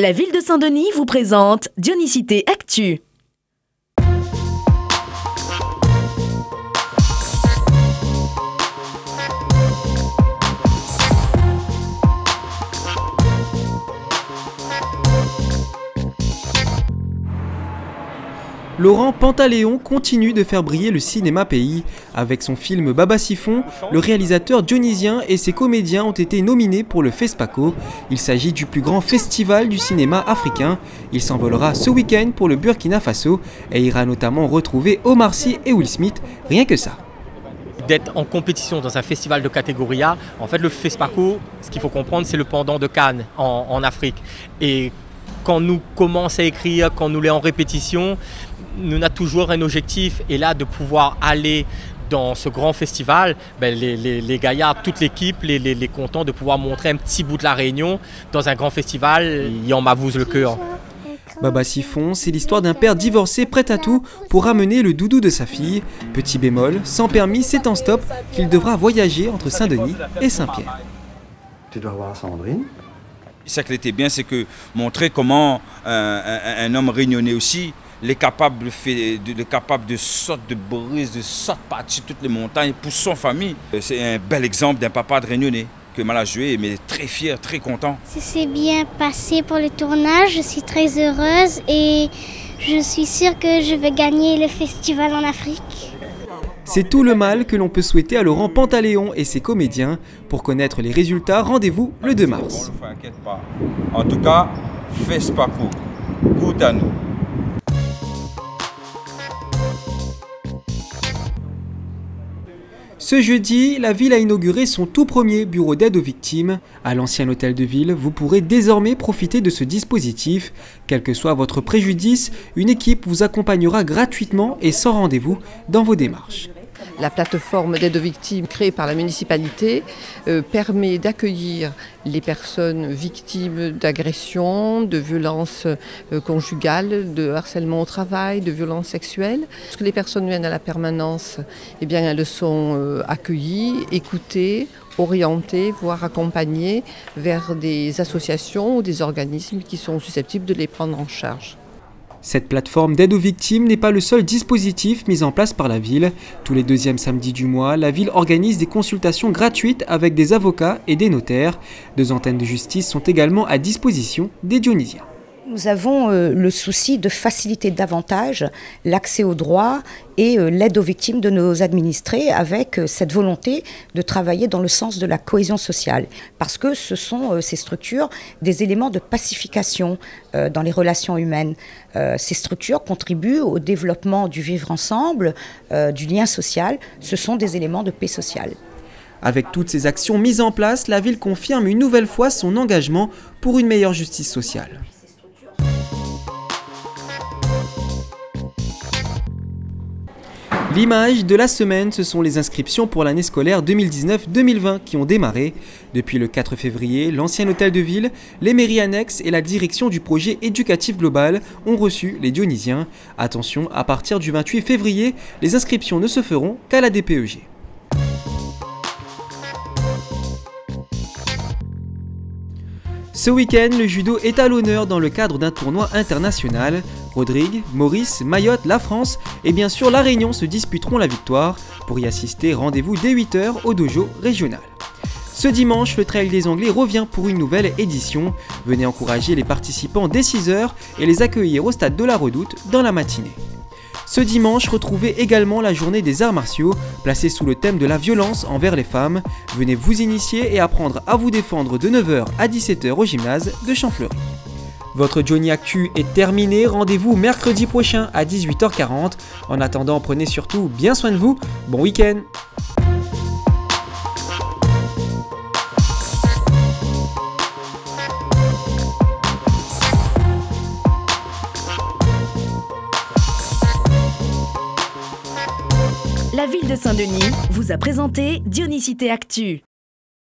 La ville de Saint-Denis vous présente Dionysité Actu. Laurent Pantaléon continue de faire briller le cinéma pays. Avec son film Baba Siphon, le réalisateur dionysien et ses comédiens ont été nominés pour le FESPACO. Il s'agit du plus grand festival du cinéma africain. Il s'envolera ce week-end pour le Burkina Faso et ira notamment retrouver Omar Sy et Will Smith, rien que ça. D'être en compétition dans un festival de catégorie A, en fait le FESPACO, ce qu'il faut comprendre, c'est le pendant de Cannes en Afrique. Et quand nous commençons à écrire, quand nous l'est en répétition, nous avons toujours un objectif, et là de pouvoir aller dans ce grand festival, les gaillards, toute l'équipe, les contents de pouvoir montrer un petit bout de la Réunion dans un grand festival, il en m'avoue le cœur. Baba Siphon, c'est l'histoire d'un père divorcé prêt à tout pour ramener le doudou de sa fille. Petit bémol, sans permis, c'est en stop qu'il devra voyager entre Saint-Denis et Saint-Pierre. Tu dois voir Sandrine. Ce qui était bien, c'est que montrer comment un homme réunionnais aussi, il est capable de sortir de brise, de sortir partir toutes les montagnes pour son famille. C'est un bel exemple d'un papa de réunionnais que mal a joué, mais très fier, très content. Ça s'est bien passé pour le tournage, je suis très heureuse et je suis sûre que je vais gagner le festival en Afrique. C'est tout le mal que l'on peut souhaiter à Laurent Pantaléon et ses comédiens. Pour connaître les résultats, rendez-vous le 2 mars. En tout cas, FESPACO, goûte à nous. Ce jeudi, la ville a inauguré son tout premier bureau d'aide aux victimes. À l'ancien hôtel de ville, vous pourrez désormais profiter de ce dispositif. Quel que soit votre préjudice, une équipe vous accompagnera gratuitement et sans rendez-vous dans vos démarches. La plateforme d'aide aux victimes créée par la municipalité permet d'accueillir les personnes victimes d'agressions, de violences conjugales, de harcèlement au travail, de violences sexuelles. Lorsque les personnes viennent à la permanence, eh bien, elles sont accueillies, écoutées, orientées, voire accompagnées vers des associations ou des organismes qui sont susceptibles de les prendre en charge. Cette plateforme d'aide aux victimes n'est pas le seul dispositif mis en place par la ville. Tous les deuxièmes samedis du mois, la ville organise des consultations gratuites avec des avocats et des notaires. 2 antennes de justice sont également à disposition des Dionysiens. Nous avons le souci de faciliter davantage l'accès aux droits et l'aide aux victimes de nos administrés avec cette volonté de travailler dans le sens de la cohésion sociale. Parce que ce sont ces structures des éléments de pacification dans les relations humaines. Ces structures contribuent au développement du vivre ensemble, du lien social. Ce sont des éléments de paix sociale. Avec toutes ces actions mises en place, la ville confirme une nouvelle fois son engagement pour une meilleure justice sociale. L'image de la semaine, ce sont les inscriptions pour l'année scolaire 2019-2020 qui ont démarré. Depuis le 4 février, l'ancien hôtel de ville, les mairies annexes et la direction du projet éducatif global ont reçu les Dionysiens. Attention, à partir du 28 février, les inscriptions ne se feront qu'à la DPEG. Ce week-end, le judo est à l'honneur dans le cadre d'un tournoi international. Rodrigue, Maurice, Mayotte, la France et bien sûr la Réunion se disputeront la victoire. Pour y assister, rendez-vous dès 8 h au dojo régional. Ce dimanche, le Trail des Anglais revient pour une nouvelle édition. Venez encourager les participants dès 6 h et les accueillir au stade de la Redoute dans la matinée. Ce dimanche, retrouvez également la journée des arts martiaux, placée sous le thème de la violence envers les femmes. Venez vous initier et apprendre à vous défendre de 9 h à 17 h au gymnase de Champfleury. Votre Johnny Actu est terminé, rendez-vous mercredi prochain à 18 h 40. En attendant, prenez surtout bien soin de vous, bon week-end. La ville de Saint-Denis vous a présenté Dionysité Actu.